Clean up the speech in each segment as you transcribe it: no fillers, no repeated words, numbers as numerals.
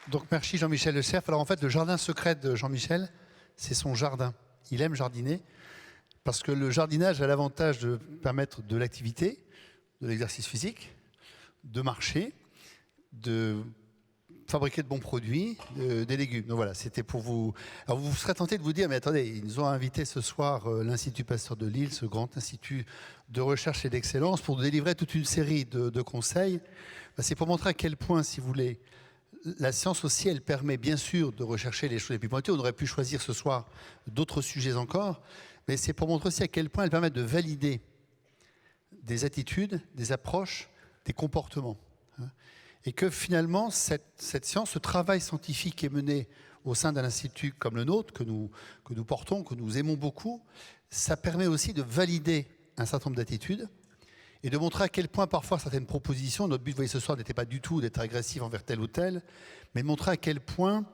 Donc merci Jean-Michel Le Cerf. Alors en fait, le jardin secret de Jean-Michel, c'est son jardin. Il aime jardiner parce que le jardinage a l'avantage de permettre de l'activité, de l'exercice physique, de marcher, de fabriquer de bons produits, des légumes. Donc voilà, c'était pour vous... Alors vous serez tenté de vous dire, mais attendez, ils nous ont invité ce soir l'Institut Pasteur de Lille, ce grand institut de recherche et d'excellence, pour délivrer toute une série de conseils. Ben, c'est pour montrer à quel point, si vous voulez, la science aussi, elle permet bien sûr de rechercher les choses les plus pointues. On aurait pu choisir ce soir d'autres sujets encore, mais c'est pour montrer aussi à quel point elle permet de valider des attitudes, des approches, des comportements. Et que finalement, cette science, ce travail scientifique qui est mené au sein d'un institut comme le nôtre, que nous portons, que nous aimons beaucoup, ça permet aussi de valider un certain nombre d'attitudes et de montrer à quel point parfois certaines propositions, notre but, vous voyez, ce soir, n'était pas du tout d'être agressif envers tel ou tel, mais de montrer à quel point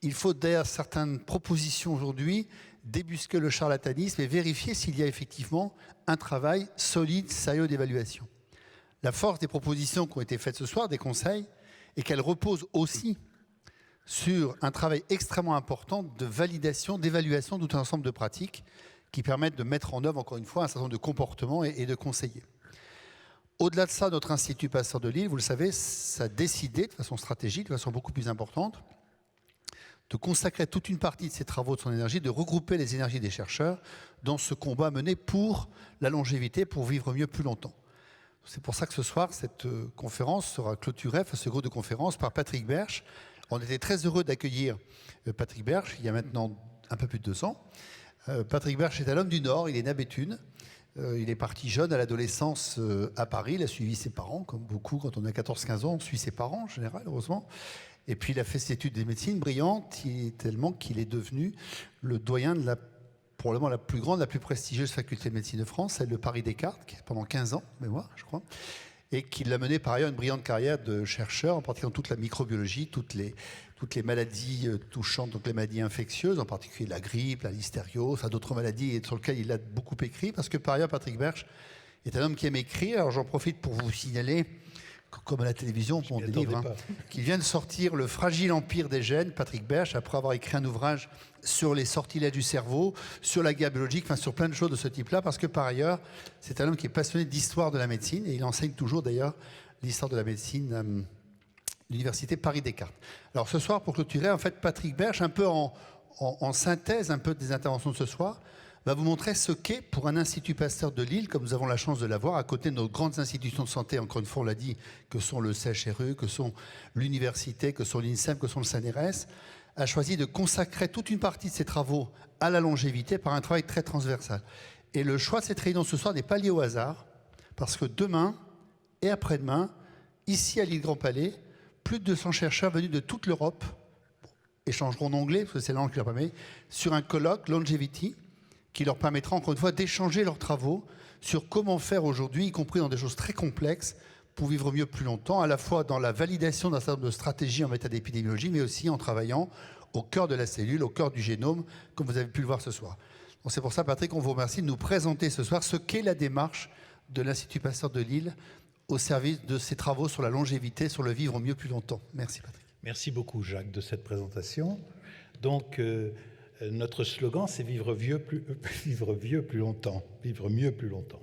il faut derrière certaines propositions aujourd'hui débusquer le charlatanisme et vérifier s'il y a effectivement un travail solide, sérieux d'évaluation. La force des propositions qui ont été faites ce soir, des conseils, est qu'elles reposent aussi sur un travail extrêmement important de validation, d'évaluation de tout un ensemble de pratiques qui permettent de mettre en œuvre, encore une fois, un certain nombre de comportements et de conseiller. Au-delà de ça, notre Institut Pasteur de Lille, vous le savez, ça a décidé de façon stratégique, de façon beaucoup plus importante, de consacrer toute une partie de ses travaux, de son énergie, de regrouper les énergies des chercheurs dans ce combat mené pour la longévité, pour vivre mieux plus longtemps. C'est pour ça que ce soir, cette conférence sera clôturée, enfin, ce groupe de conférence, par Patrick Berche. On était très heureux d'accueillir Patrick Berche, il y a maintenant un peu plus de 2 ans. Patrick Berche est un homme du Nord, il est né à Béthune. Il est parti jeune à l'adolescence à Paris, il a suivi ses parents, comme beaucoup, quand on a 14-15 ans, on suit ses parents en général, heureusement. Et puis il a fait ses études de médecine brillantes, tellement qu'il est devenu le doyen de probablement la plus grande, la plus prestigieuse faculté de médecine de France, celle de Paris-Descartes, qui est pendant 15 ans, mémoire, je crois, et qui l'a mené par ailleurs une brillante carrière de chercheur, en particulier dans toute la microbiologie, toutes les maladies touchant donc les maladies infectieuses, en particulier la grippe, la listériose, d'autres maladies sur lesquelles il a beaucoup écrit, parce que par ailleurs, Patrick Berche est un homme qui aime écrire. Alors j'en profite pour vous signaler, comme à la télévision, pour des livres, qu'il vient de sortir Le fragile empire des gènes, Patrick Berche, après avoir écrit un ouvrage sur les sortilèges du cerveau, sur la guerre biologique, enfin sur plein de choses de ce type-là, parce que par ailleurs, c'est un homme qui est passionné d'histoire de la médecine, et il enseigne toujours d'ailleurs l'histoire de la médecine à l'université Paris-Descartes. Alors ce soir, pour clôturer, en fait, Patrick Berche, un peu en synthèse un peu des interventions de ce soir, va vous montrer ce qu'est pour un Institut Pasteur de Lille, comme nous avons la chance de l'avoir, à côté de nos grandes institutions de santé, encore une fois on l'a dit, que sont le CHRU, que sont l'université, que sont l'INSEM, que sont le CNRS, a choisi de consacrer toute une partie de ses travaux à la longévité par un travail très transversal. Et le choix de cette réunion ce soir n'est pas lié au hasard, parce que demain et après-demain, ici à l'île Grand Palais, plus de 200 chercheurs venus de toute l'Europe échangeront en anglais, parce que c'est la langue qui leur permet, sur un colloque Longevity, qui leur permettra encore une fois d'échanger leurs travaux sur comment faire aujourd'hui, y compris dans des choses très complexes, pour vivre mieux plus longtemps, à la fois dans la validation d'un certain nombre de stratégies en matière d'épidémiologie, mais aussi en travaillant au cœur de la cellule, au cœur du génome, comme vous avez pu le voir ce soir. Donc c'est pour ça, Patrick, on vous remercie de nous présenter ce soir ce qu'est la démarche de l'Institut Pasteur de Lille au service de ses travaux sur la longévité, sur le vivre mieux plus longtemps. Merci, Patrick. Merci beaucoup, Jacques, de cette présentation. Donc, notre slogan, c'est vivre vieux plus longtemps, vivre mieux plus longtemps.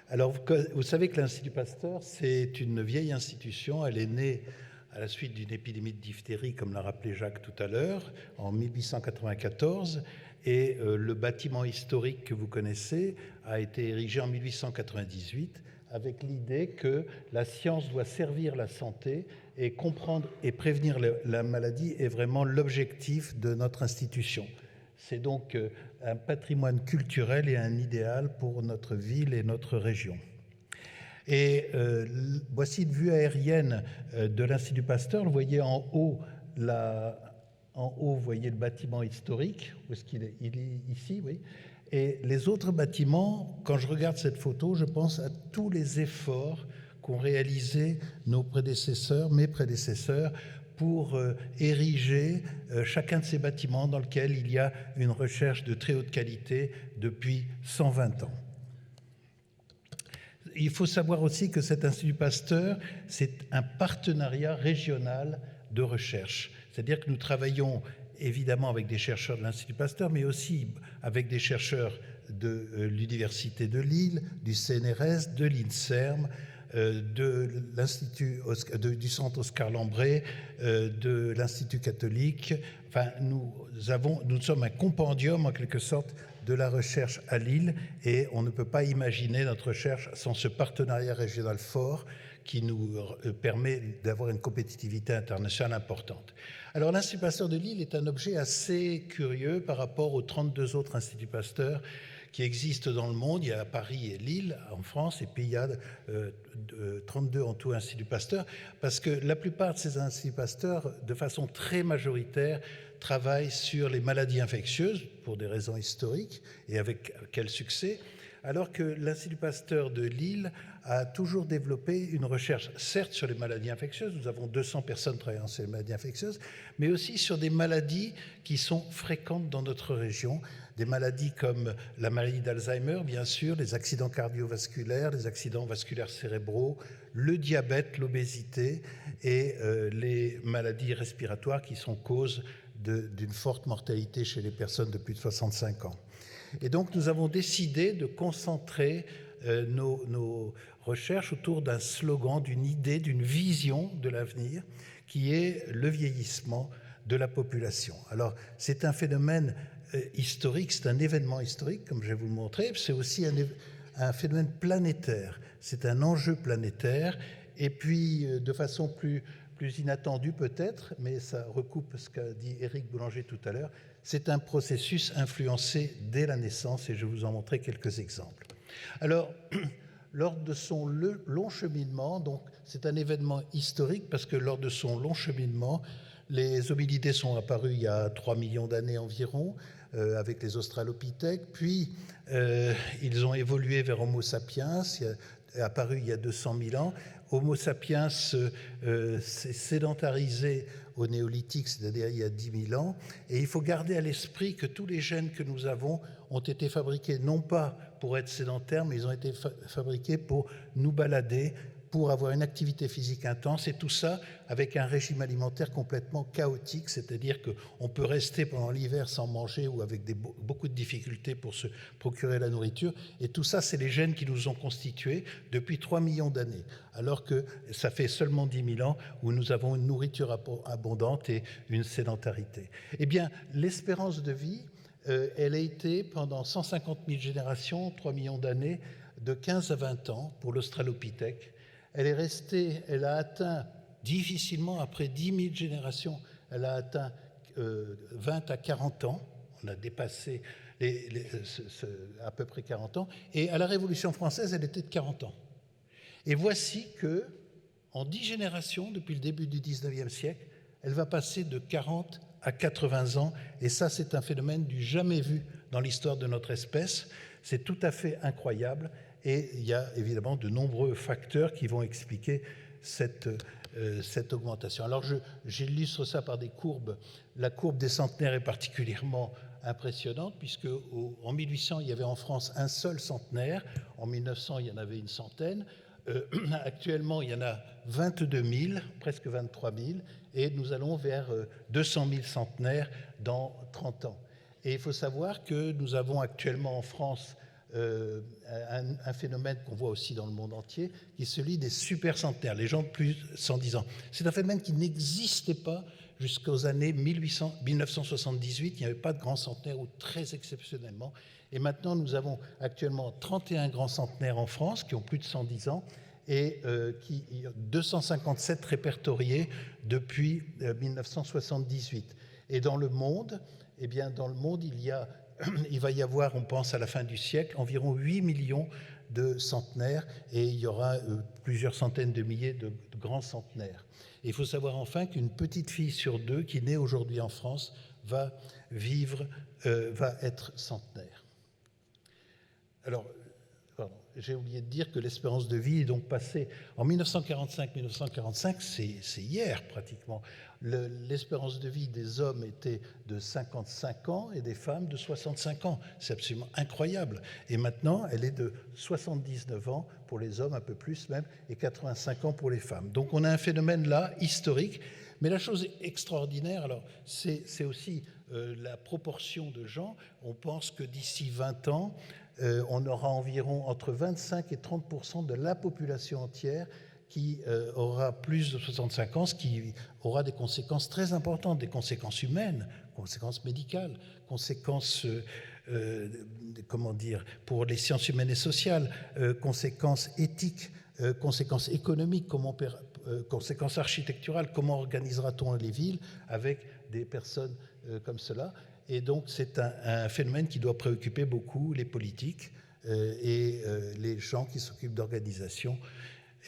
Alors, vous savez que l'Institut Pasteur, c'est une vieille institution. Elle est née à la suite d'une épidémie de diphtérie, comme l'a rappelé Jacques tout à l'heure, en 1894. Et le bâtiment historique que vous connaissez a été érigé en 1898 avec l'idée que la science doit servir la santé et comprendre et prévenir la maladie est vraiment l'objectif de notre institution. C'est donc un patrimoine culturel et un idéal pour notre ville et notre région. Et voici une vue aérienne de l'Institut Pasteur. Vous voyez en haut, vous voyez le bâtiment historique. Où est-ce qu'il est? Il est ici, oui. Et les autres bâtiments, quand je regarde cette photo, je pense à tous les efforts qu'ont réalisés nos prédécesseurs, mes prédécesseurs, pour ériger chacun de ces bâtiments dans lesquels il y a une recherche de très haute qualité depuis 120 ans. Il faut savoir aussi que cet Institut Pasteur, c'est un partenariat régional de recherche. C'est-à-dire que nous travaillons évidemment avec des chercheurs de l'Institut Pasteur, mais aussi avec des chercheurs de l'Université de Lille, du CNRS, de l'INSERM, du Centre Oscar Lambret, de l'Institut catholique. Enfin, nous sommes un compendium, en quelque sorte, de la recherche à Lille, et on ne peut pas imaginer notre recherche sans ce partenariat régional fort qui nous permet d'avoir une compétitivité internationale importante. Alors, l'Institut Pasteur de Lille est un objet assez curieux par rapport aux 32 autres Instituts Pasteur qui existent dans le monde. Il y a Paris et Lille en France, et puis il y a 32 en tout Instituts Pasteur, parce que la plupart de ces Instituts Pasteur, de façon très majoritaire, travaillent sur les maladies infectieuses, pour des raisons historiques, et avec quel succès, alors que l'Institut Pasteur de Lille a toujours développé une recherche, certes sur les maladies infectieuses, nous avons 200 personnes travaillant sur les maladies infectieuses, mais aussi sur des maladies qui sont fréquentes dans notre région, des maladies comme la maladie d'Alzheimer, bien sûr, les accidents cardiovasculaires, les accidents vasculaires cérébraux, le diabète, l'obésité et les maladies respiratoires qui sont cause d'une forte mortalité chez les personnes de plus de 65 ans. Et donc, nous avons décidé de concentrer nos recherches autour d'un slogan, d'une idée, d'une vision de l'avenir, qui est le vieillissement de la population. Alors, c'est un phénomène historique, c'est un événement historique, comme je vais vous le montrer, c'est aussi un phénomène planétaire, c'est un enjeu planétaire, et puis, de façon plus inattendue peut-être, mais ça recoupe ce qu'a dit Éric Boulanger tout à l'heure, c'est un processus influencé dès la naissance, et je vais vous en montrer quelques exemples. Alors, lors de son long cheminement, donc c'est un événement historique parce que lors de son long cheminement, les hominidés sont apparus il y a 3 millions d'années environ, avec les australopithèques, puis ils ont évolué vers Homo sapiens, apparu il y a 200 000 ans. Homo sapiens s'est sédentarisé au néolithique, c'est-à-dire il y a 10 000 ans, et il faut garder à l'esprit que tous les gènes que nous avons ont été fabriqués non pas pour être sédentaires, mais ils ont été fabriqués pour nous balader, pour avoir une activité physique intense, et tout ça avec un régime alimentaire complètement chaotique, c'est-à-dire qu'on peut rester pendant l'hiver sans manger ou avec beaucoup de difficultés pour se procurer la nourriture, et tout ça, c'est les gènes qui nous ont constitués depuis 3 millions d'années, alors que ça fait seulement 10 000 ans où nous avons une nourriture abondante et une sédentarité. Eh bien, l'espérance de vie, elle a été pendant 150 000 générations, 3 millions d'années, de 15 à 20 ans pour l'australopithèque. Elle a atteint difficilement, après 10 000 générations, elle a atteint 20 à 40 ans. On a dépassé à peu près 40 ans. Et à la Révolution française, elle était de 40 ans. Et voici que, en 10 générations, depuis le début du 19e siècle, elle va passer de 40 à 80 ans. Et ça, c'est un phénomène du jamais vu dans l'histoire de notre espèce. C'est tout à fait incroyable. Et il y a évidemment de nombreux facteurs qui vont expliquer cette augmentation. Alors j'illustre ça par des courbes. La courbe des centenaires est particulièrement impressionnante puisque en 1800, il y avait en France un seul centenaire. En 1900, il y en avait une centaine. Actuellement, il y en a 22 000, presque 23 000, et nous allons vers 200 000 centenaires dans 30 ans. Et il faut savoir que nous avons actuellement en France un phénomène qu'on voit aussi dans le monde entier, qui est celui des supercentenaires, les gens de plus de 110 ans. C'est un phénomène qui n'existait pas jusqu'aux années 1978. Il n'y avait pas de grands centenaires ou très exceptionnellement. Et maintenant, nous avons actuellement 31 grands centenaires en France qui ont plus de 110 ans et 257 répertoriés depuis 1978. Et dans le monde, eh bien, dans le monde, il va y avoir, on pense à la fin du siècle, environ 8 millions de centenaires et il y aura plusieurs centaines de milliers de grands centenaires. Et il faut savoir enfin qu'une petite fille sur 2 qui naît aujourd'hui en France va être centenaire. Alors, pardon. j'ai oublié de dire que l'espérance de vie est donc passée en 1945, c'est hier pratiquement. L'espérance de vie des hommes était de 55 ans et des femmes de 65 ans. C'est absolument incroyable. Et maintenant, elle est de 79 ans pour les hommes, un peu plus même, et 85 ans pour les femmes. Donc on a un phénomène là, historique. Mais la chose extraordinaire, alors, c'est aussi la proportion de gens. On pense que d'ici 20 ans, on aura environ entre 25 et 30% de la population entière qui aura plus de 65 ans, ce qui aura des conséquences très importantes, des conséquences humaines, conséquences médicales, conséquences, comment dire, pour les sciences humaines et sociales, conséquences éthiques, conséquences économiques, conséquences architecturales, comment organisera-t-on les villes avec des personnes comme cela. Et donc c'est un phénomène qui doit préoccuper beaucoup les politiques et les gens qui s'occupent d'organisation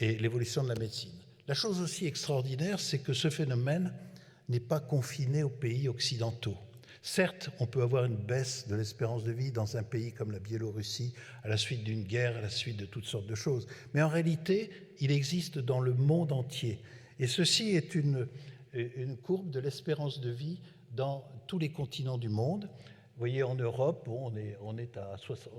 et l'évolution de la médecine. La chose aussi extraordinaire, c'est que ce phénomène n'est pas confiné aux pays occidentaux. Certes, on peut avoir une baisse de l'espérance de vie dans un pays comme la Biélorussie à la suite d'une guerre, à la suite de toutes sortes de choses. Mais en réalité, il existe dans le monde entier. Et ceci est une courbe de l'espérance de vie dans tous les continents du monde. Vous voyez, en Europe, bon, on est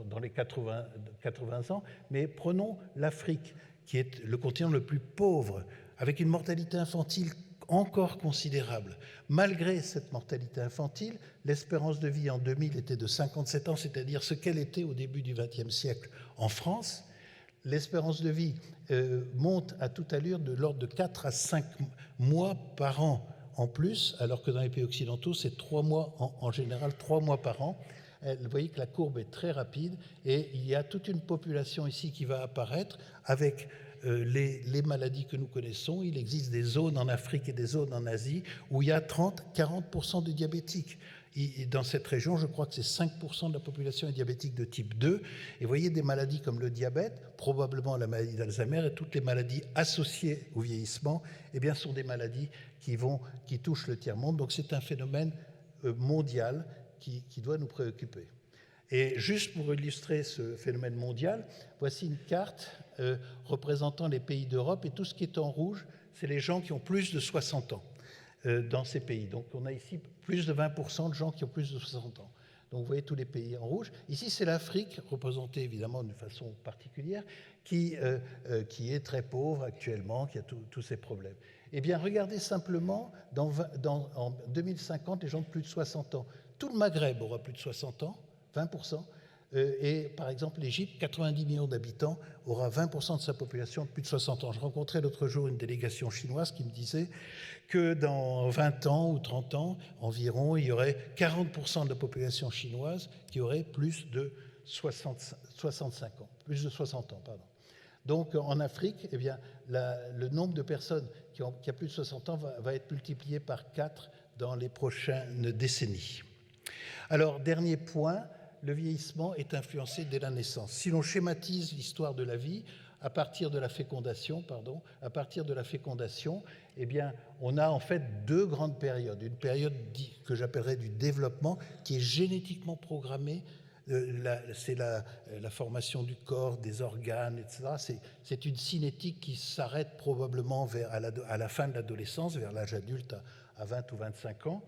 dans les 80 ans, mais prenons l'Afrique, qui est le continent le plus pauvre, avec une mortalité infantile encore considérable. Malgré cette mortalité infantile, l'espérance de vie en 2000 était de 57 ans, c'est-à-dire ce qu'elle était au début du XXe siècle en France. L'espérance de vie monte à toute allure de l'ordre de 4 à 5 mois par an en plus, alors que dans les pays occidentaux, c'est 3 mois, en général 3 mois par an. Vous voyez que la courbe est très rapide et il y a toute une population ici qui va apparaître avec les maladies que nous connaissons. Il existe des zones en Afrique et des zones en Asie où il y a 30-40% de diabétiques. Et dans cette région, je crois que c'est 5% de la population est diabétique de type 2. Et vous voyez des maladies comme le diabète, probablement la maladie d'Alzheimer et toutes les maladies associées au vieillissement, eh bien, sont des maladies qui touchent le tiers-monde. Donc c'est un phénomène mondial qui doit nous préoccuper. Et juste pour illustrer ce phénomène mondial, voici une carte représentant les pays d'Europe, et tout ce qui est en rouge, c'est les gens qui ont plus de 60 ans dans ces pays. Donc on a ici plus de 20% de gens qui ont plus de 60 ans. Donc vous voyez tous les pays en rouge. Ici, c'est l'Afrique, représentée évidemment d'une façon particulière, qui est très pauvre actuellement, qui a tous ces problèmes. Eh bien, regardez simplement, en 2050, les gens de plus de 60 ans. Tout le Maghreb aura plus de 60 ans, 20%. Et par exemple, l'Égypte, 90 millions d'habitants, aura 20% de sa population de plus de 60 ans. Je rencontrais l'autre jour une délégation chinoise qui me disait que dans 20 ans ou 30 ans environ, il y aurait 40% de la population chinoise qui aurait plus de 65 ans, plus de 60 ans, pardon. Donc en Afrique, eh bien, le nombre de personnes qui a plus de 60 ans va être multiplié par 4 dans les prochaines décennies. Alors, dernier point, le vieillissement est influencé dès la naissance. Si l'on schématise l'histoire de la vie, à partir de la fécondation, eh bien, on a en fait 2 grandes périodes. Une période que j'appellerais du développement, qui est génétiquement programmée. C'est la formation du corps, des organes, etc. C'est une cinétique qui s'arrête probablement à la fin de l'adolescence, vers l'âge adulte à 20 ou 25 ans.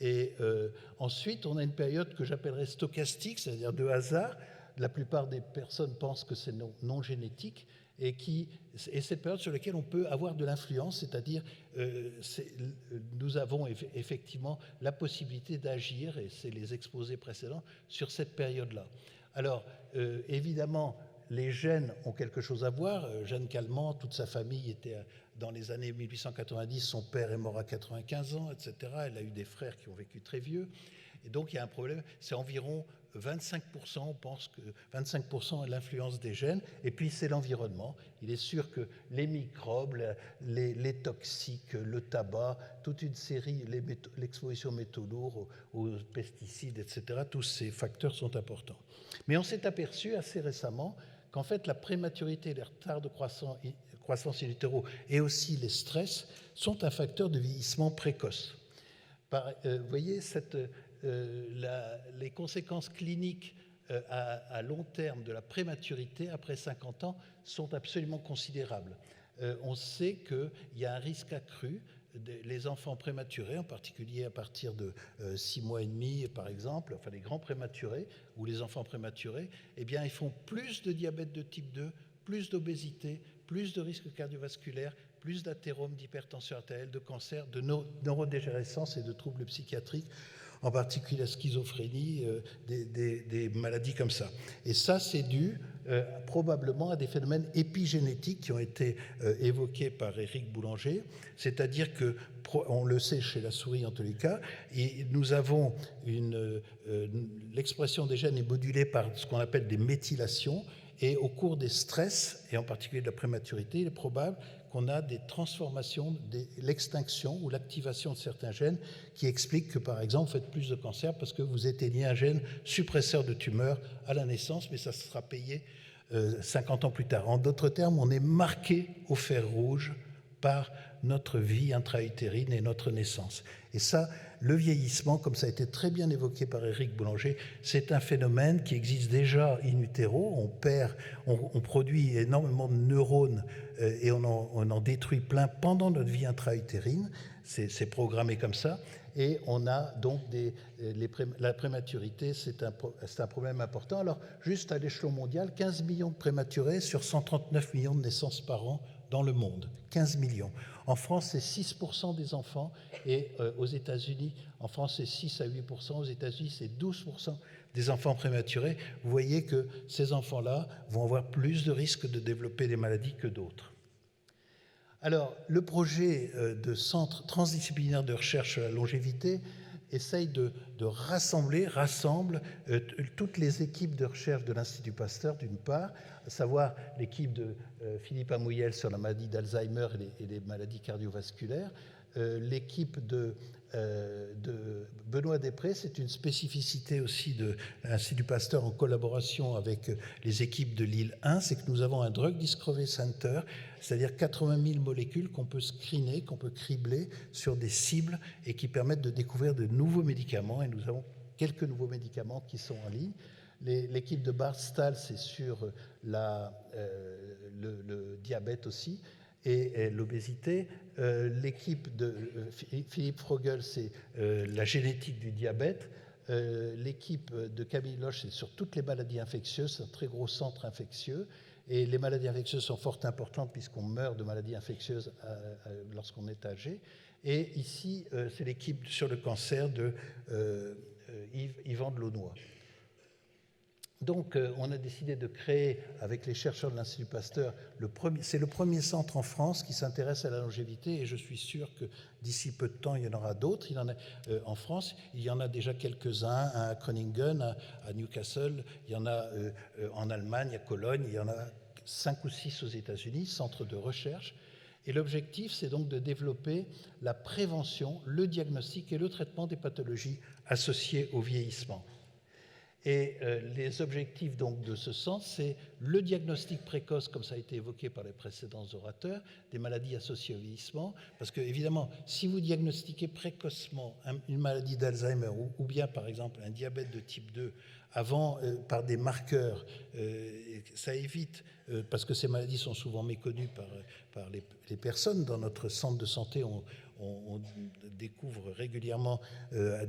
Et ensuite, on a une période que j'appellerais stochastique, c'est-à-dire de hasard. La plupart des personnes pensent que c'est non génétique et cette période sur laquelle on peut avoir de l'influence, c'est-à-dire nous avons effectivement la possibilité d'agir, et c'est les exposés précédents, sur cette période-là. Alors, évidemment, les gènes ont quelque chose à voir. Jeanne Calment, toute sa famille était dans les années 1890, son père est mort à 95 ans, etc. Elle a eu des frères qui ont vécu très vieux. Et donc, il y a un problème. C'est environ 25%, on pense que 25% est l'influence des gènes. Et puis, c'est l'environnement. Il est sûr que les microbes, les toxiques, le tabac, toute une série, l'exposition aux métaux lourds, aux pesticides, etc., tous ces facteurs sont importants. Mais on s'est aperçu assez récemment qu'en fait, la prématurité et les retards de croissance in utero et aussi les stress sont un facteur de vieillissement précoce. Vous voyez, les conséquences cliniques à long terme de la prématurité, après 50 ans, sont absolument considérables. On sait qu'il y a un risque accru. Les enfants prématurés, en particulier à partir de 6 mois et demi, par exemple, enfin les grands prématurés ou les enfants prématurés, eh bien, ils font plus de diabète de type 2, plus d'obésité, plus de risques cardiovasculaires, plus d'athérome, d'hypertension artérielle, de cancer, de neurodégénérescence et de troubles psychiatriques, en particulier la schizophrénie, des maladies comme ça. Et ça, c'est dû probablement à des phénomènes épigénétiques qui ont été évoqués par Éric Boulanger, c'est-à-dire que, on le sait chez la souris en tous les cas, et nous avons l'expression des gènes est modulée par ce qu'on appelle des méthylations, et au cours des stress, et en particulier de la prématurité, il est probable qu'on a des transformations, l'extinction ou l'activation de certains gènes qui expliquent que, par exemple, vous faites plus de cancer parce que vous éteignez un gène suppresseur de tumeur à la naissance, mais ça sera payé 50 ans plus tard. En d'autres termes, on est marqué au fer rouge par notre vie intra-utérine et notre naissance. Et ça, le vieillissement, comme ça a été très bien évoqué par Éric Boulanger, c'est un phénomène qui existe déjà in utero. On produit énormément de neurones et on en détruit plein pendant notre vie intra-utérine. C'est programmé comme ça. Et on a donc la prématurité, c'est un problème important. Alors, juste à l'échelon mondial, 15 millions de prématurés sur 139 millions de naissances par an dans le monde. 15 millions. En France, c'est 6% des enfants, et aux États-Unis, en France, c'est 6 à 8%, aux États-Unis, c'est 12% des enfants prématurés. Vous voyez que ces enfants-là vont avoir plus de risques de développer des maladies que d'autres. Alors, le projet de centre transdisciplinaire de recherche sur la longévité essaye rassemble toutes les équipes de recherche de l'Institut Pasteur, d'une part, à savoir l'équipe de Philippe Amouyel sur la maladie d'Alzheimer et les maladies cardiovasculaires, l'équipe de Benoît Després, c'est une spécificité aussi de l'Institut Pasteur en collaboration avec les équipes de Lille 1, c'est que nous avons un Drug Discovery Center, c'est-à-dire 80 000 molécules qu'on peut screener, qu'on peut cribler sur des cibles et qui permettent de découvrir de nouveaux médicaments, et nous avons quelques nouveaux médicaments qui sont en ligne. L'équipe de Bart Stahl, c'est sur le diabète aussi, et l'obésité. L'équipe de Philippe Frogel, c'est la génétique du diabète. L'équipe de Camille Loche, c'est sur toutes les maladies infectieuses, c'est un très gros centre infectieux. Et les maladies infectieuses sont fort importantes puisqu'on meurt de maladies infectieuses lorsqu'on est âgé. Et ici, c'est l'équipe sur le cancer de Yvan Delaunoy. Donc, on a décidé de créer, avec les chercheurs de l'Institut Pasteur, c'est le premier centre en France qui s'intéresse à la longévité, et je suis sûr que d'ici peu de temps, il y en aura d'autres. En France, il y en a déjà quelques-uns, à Groningen, à Newcastle, il y en a en Allemagne, à Cologne, il y en a 5 ou 6 aux États-Unis, centres de recherche. Et l'objectif, c'est donc de développer la prévention, le diagnostic et le traitement des pathologies associées au vieillissement. Et les objectifs donc de ce centre, c'est le diagnostic précoce, comme ça a été évoqué par les précédents orateurs, des maladies associées au vieillissement, parce que évidemment, si vous diagnostiquez précocement une maladie d'Alzheimer ou bien par exemple un diabète de type 2 avant par des marqueurs, ça évite, parce que ces maladies sont souvent méconnues par les personnes. Dans notre centre de santé, on découvre régulièrement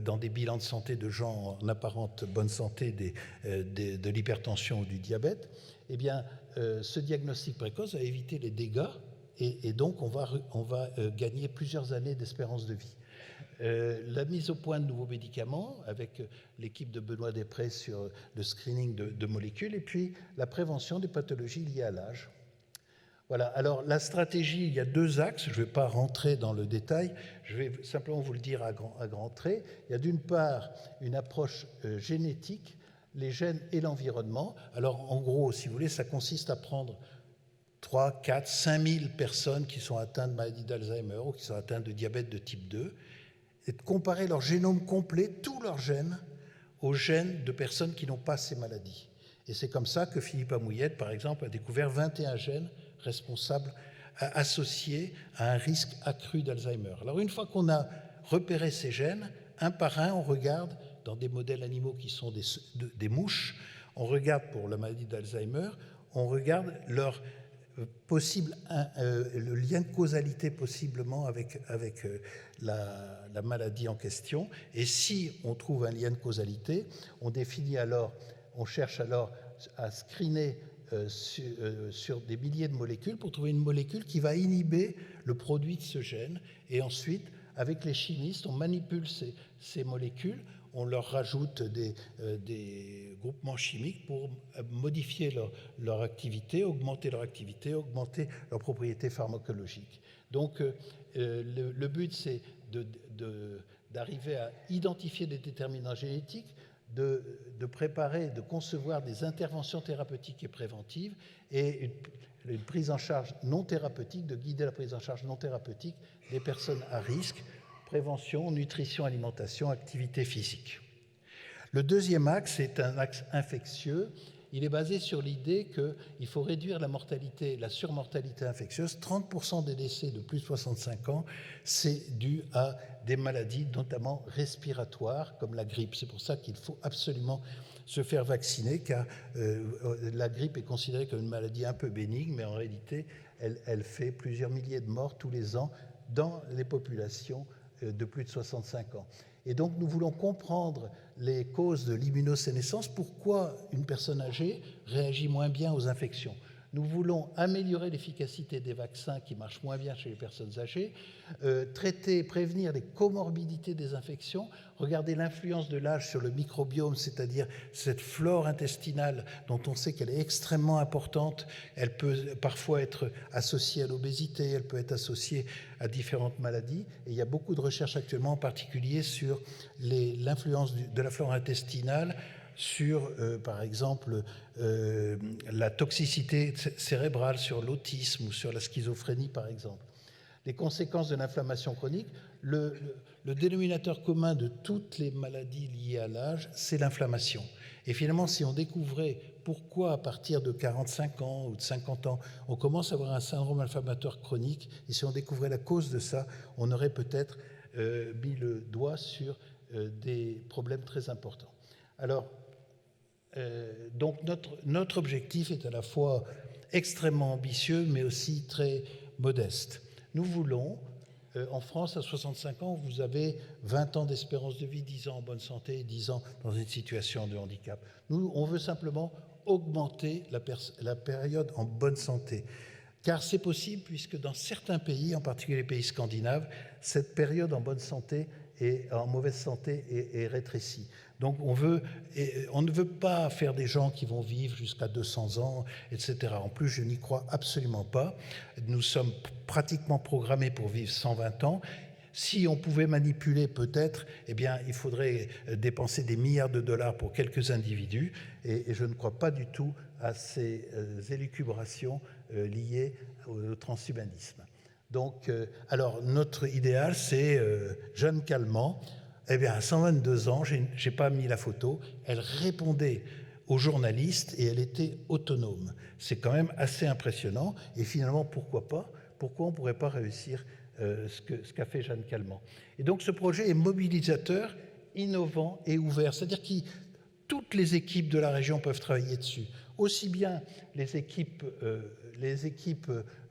dans des bilans de santé de gens en apparente bonne santé de l'hypertension ou du diabète. Eh bien, ce diagnostic précoce va éviter les dégâts et donc on va gagner plusieurs années d'espérance de vie. La mise au point de nouveaux médicaments avec l'équipe de Benoît Després sur le screening de molécules et puis la prévention des pathologies liées à l'âge. Voilà, alors la stratégie, il y a 2 axes, je ne vais pas rentrer dans le détail, je vais simplement vous le dire à grands traits. Il y a d'une part une approche génétique, les gènes et l'environnement. Alors en gros, si vous voulez, ça consiste à prendre 3, 4, 5 000 personnes qui sont atteintes de maladie d'Alzheimer ou qui sont atteintes de diabète de type 2 et de comparer leur génome complet, tous leurs gènes, aux gènes de personnes qui n'ont pas ces maladies. Et c'est comme ça que Philippe Amouyel, par exemple, a découvert 21 gènes responsables associés à un risque accru d'Alzheimer. Alors une fois qu'on a repéré ces gènes, un par un, on regarde dans des modèles animaux qui sont des mouches, On regarde pour la maladie d'Alzheimer, on regarde leur le lien de causalité possiblement avec la maladie en question. Et si on trouve un lien de causalité, on cherche alors à screener sur des milliers de molécules pour trouver une molécule qui va inhiber le produit de ce gène. Et ensuite, avec les chimistes, on manipule ces molécules, on leur rajoute des groupements chimiques pour modifier leur activité, augmenter leurs propriétés pharmacologiques. Donc, le but, c'est d'arriver à identifier des déterminants génétiques, de préparer, de concevoir des interventions thérapeutiques et préventives et une prise en charge non thérapeutique, de guider la prise en charge non thérapeutique des personnes à risque, prévention, nutrition, alimentation, activité physique. Le deuxième axe est un axe infectieux. Il est basé sur l'idée qu'il faut réduire la mortalité, la surmortalité infectieuse. 30% des décès de plus de 65 ans, c'est dû à des maladies, notamment respiratoires, comme la grippe. C'est pour ça qu'il faut absolument se faire vacciner, car la grippe est considérée comme une maladie un peu bénigne, mais en réalité, elle fait plusieurs milliers de morts tous les ans dans les populations de plus de 65 ans. Et donc, nous voulons comprendre les causes de l'immunosénescence, pourquoi une personne âgée réagit moins bien aux infections. Nous voulons améliorer l'efficacité des vaccins qui marchent moins bien chez les personnes âgées, prévenir les comorbidités des infections, regarder l'influence de l'âge sur le microbiome, c'est-à-dire cette flore intestinale dont on sait qu'elle est extrêmement importante. Elle peut parfois être associée à l'obésité, elle peut être associée à différentes maladies. Et il y a beaucoup de recherches actuellement, en particulier sur l'influence de la flore intestinale sur, par exemple, la toxicité cérébrale, sur l'autisme ou sur la schizophrénie, par exemple. Les conséquences de l'inflammation chronique, le dénominateur commun de toutes les maladies liées à l'âge, c'est l'inflammation. Et finalement, si on découvrait pourquoi, à partir de 45 ans ou de 50 ans, on commence à avoir un syndrome inflammatoire chronique, et si on découvrait la cause de ça, on aurait peut-être mis le doigt sur des problèmes très importants. Alors, donc notre objectif est à la fois extrêmement ambitieux, mais aussi très modeste. Nous voulons, en France, à 65 ans, vous avez 20 ans d'espérance de vie, 10 ans en bonne santé et 10 ans dans une situation de handicap. Nous, on veut simplement augmenter la période en bonne santé. Car c'est possible, puisque dans certains pays, en particulier les pays scandinaves, cette période en bonne santé et en mauvaise santé est rétrécie. Donc on ne veut pas faire des gens qui vont vivre jusqu'à 200 ans, etc. En plus, je n'y crois absolument pas. Nous sommes pratiquement programmés pour vivre 120 ans. Si on pouvait manipuler peut-être, eh bien, il faudrait dépenser des milliards de dollars pour quelques individus, et je ne crois pas du tout à ces élucubrations liées au transhumanisme. Donc, alors, notre idéal, c'est Jeanne Calment. Eh bien, à 122 ans, je n'ai pas mis la photo, elle répondait aux journalistes et elle était autonome. C'est quand même assez impressionnant. Et finalement, pourquoi pas? Pourquoi on ne pourrait pas réussir ce qu'a fait Jeanne Calment? Et donc, ce projet est mobilisateur, innovant et ouvert. C'est-à-dire que toutes les équipes de la région peuvent travailler dessus. Aussi bien les équipes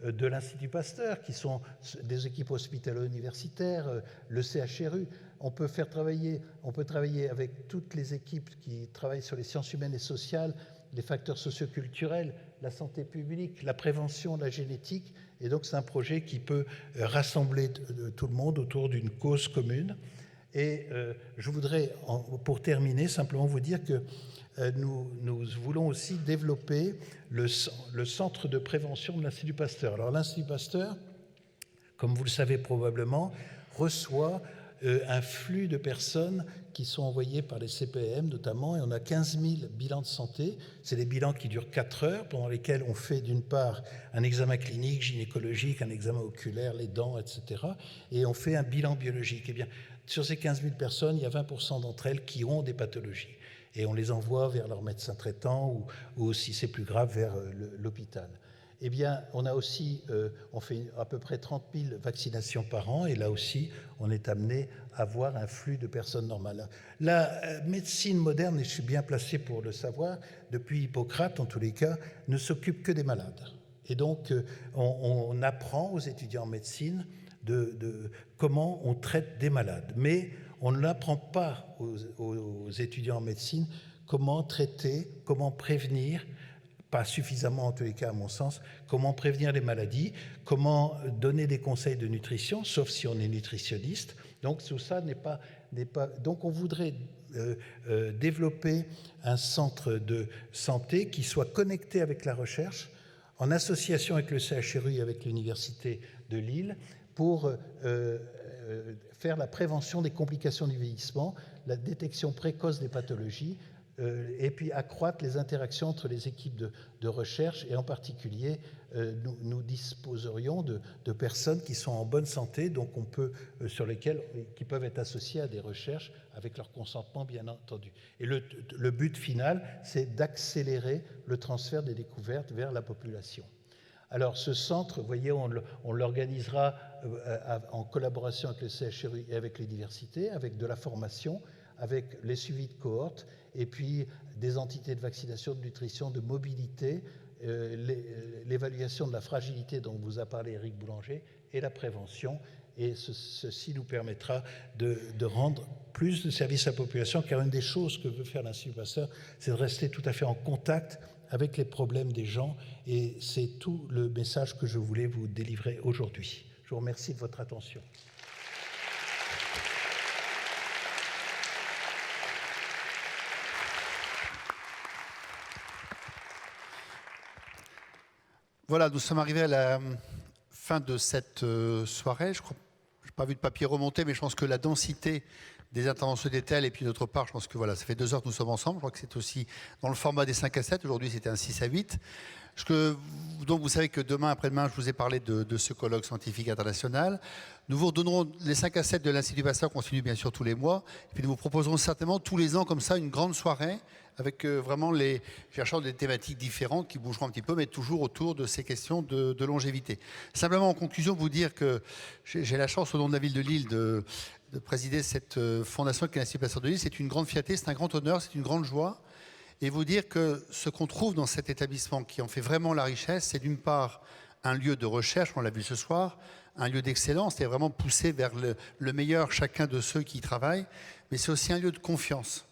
de l'Institut Pasteur, qui sont des équipes hospitalo-universitaires, le CHRU. On peut travailler avec toutes les équipes qui travaillent sur les sciences humaines et sociales, les facteurs socioculturels, la santé publique, la prévention, la génétique. Et donc, c'est un projet qui peut rassembler tout le monde autour d'une cause commune. Et je voudrais, pour terminer, simplement vous dire que nous voulons aussi développer le centre de prévention de l'Institut Pasteur. Alors, l'Institut Pasteur, comme vous le savez probablement, reçoit un flux de personnes qui sont envoyées par les CPM notamment, et on a 15 000 bilans de santé. C'est des bilans qui durent 4 heures, pendant lesquels on fait d'une part un examen clinique, gynécologique, un examen oculaire, les dents, etc. Et on fait un bilan biologique. Eh bien, sur ces 15 000 personnes, il y a 20% d'entre elles qui ont des pathologies. Et on les envoie vers leur médecin traitant ou si c'est plus grave, vers l'hôpital. eh bien, on a aussi, on fait à peu près 30 000 vaccinations par an, et là aussi, on est amené à avoir un flux de personnes normales. La médecine moderne, et je suis bien placé pour le savoir, depuis Hippocrate en tous les cas, ne s'occupe que des malades. Et donc, on apprend aux étudiants en médecine de comment on traite des malades. Mais on ne l'apprend pas aux étudiants en médecine comment traiter, comment prévenir, pas suffisamment en tous les cas à mon sens, comment prévenir les maladies, comment donner des conseils de nutrition, sauf si on est nutritionniste. Donc tout ça n'est pas... Donc on voudrait développer un centre de santé qui soit connecté avec la recherche, en association avec le CHRU et avec l'Université de Lille, pour faire la prévention des complications du vieillissement, la détection précoce des pathologies, et puis accroître les interactions entre les équipes de recherche, et en particulier, nous disposerions de personnes qui sont en bonne santé, donc qui peuvent être associées à des recherches avec leur consentement, bien entendu. Et le but final, c'est d'accélérer le transfert des découvertes vers la population. Alors ce centre, vous voyez, on l'organisera en collaboration avec le CHRU et avec l'université, avec de la formation, avec les suivis de cohortes, et puis des entités de vaccination, de nutrition, de mobilité, l'évaluation de la fragilité dont vous a parlé Éric Boulanger, et la prévention. Et ceci nous permettra de rendre plus de services à la population, car une des choses que veut faire l'Institut Pasteur, c'est de rester tout à fait en contact avec les problèmes des gens, et c'est tout le message que je voulais vous délivrer aujourd'hui. Je vous remercie de votre attention. Voilà, nous sommes arrivés à la fin de cette soirée. Je n'ai pas vu de papier remonter, mais je pense que la densité des interventions était telle. Et puis d'autre part, je pense que voilà, ça fait 2 heures que nous sommes ensemble. Je crois que c'est aussi dans le format des 5 à 7. Aujourd'hui, c'était un 6 à 8. Donc vous savez que demain, après-demain, je vous ai parlé de ce colloque scientifique international. Nous vous redonnerons les 5 à 7 de l'Institut Pasteur, continue bien sûr tous les mois. Et puis nous vous proposerons certainement tous les ans comme ça une grande soirée avec vraiment les chercheurs des thématiques différentes qui bougeront un petit peu, mais toujours autour de ces questions de longévité. Simplement en conclusion, vous dire que j'ai la chance au nom de la ville de Lille de présider cette fondation qui est l'Institut Pasteur de Lille. C'est une grande fierté, c'est un grand honneur, c'est une grande joie. Et vous dire que ce qu'on trouve dans cet établissement qui en fait vraiment la richesse, c'est d'une part un lieu de recherche, on l'a vu ce soir, un lieu d'excellence, c'est vraiment poussé vers le meilleur chacun de ceux qui y travaillent, mais c'est aussi un lieu de confiance.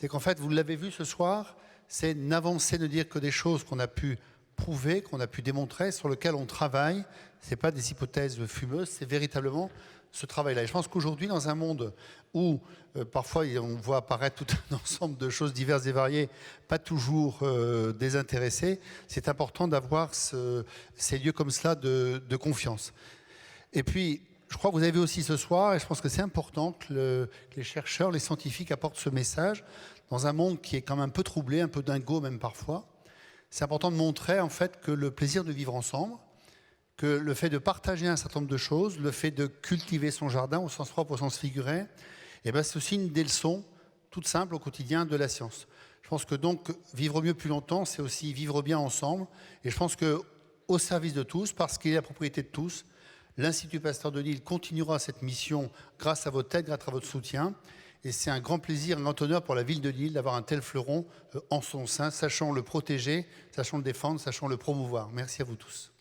C'est qu'en fait, vous l'avez vu ce soir, c'est n'avancer, ne dire que des choses qu'on a pu prouver, qu'on a pu démontrer, sur lesquelles on travaille. Ce n'est pas des hypothèses fumeuses, c'est véritablement ce travail-là. Et je pense qu'aujourd'hui, dans un monde où parfois on voit apparaître tout un ensemble de choses diverses et variées, pas toujours désintéressées, c'est important d'avoir ces lieux comme cela de confiance. Et puis, je crois que vous avez vu aussi ce soir, et je pense que c'est important que les chercheurs, les scientifiques apportent ce message dans un monde qui est quand même un peu troublé, un peu dingo même parfois. C'est important de montrer en fait que le plaisir de vivre ensemble, que le fait de partager un certain nombre de choses, le fait de cultiver son jardin au sens propre, au sens figuré, eh ben c'est aussi une des leçons toutes simples au quotidien de la science. Je pense que donc vivre mieux plus longtemps, c'est aussi vivre bien ensemble. Et je pense qu'au service de tous, parce qu'il est la propriété de tous, l'Institut Pasteur de Lille continuera cette mission grâce à votre aide, grâce à votre soutien. Et c'est un grand plaisir, un grand honneur pour la ville de Lille d'avoir un tel fleuron en son sein, sachant le protéger, sachant le défendre, sachant le promouvoir. Merci à vous tous.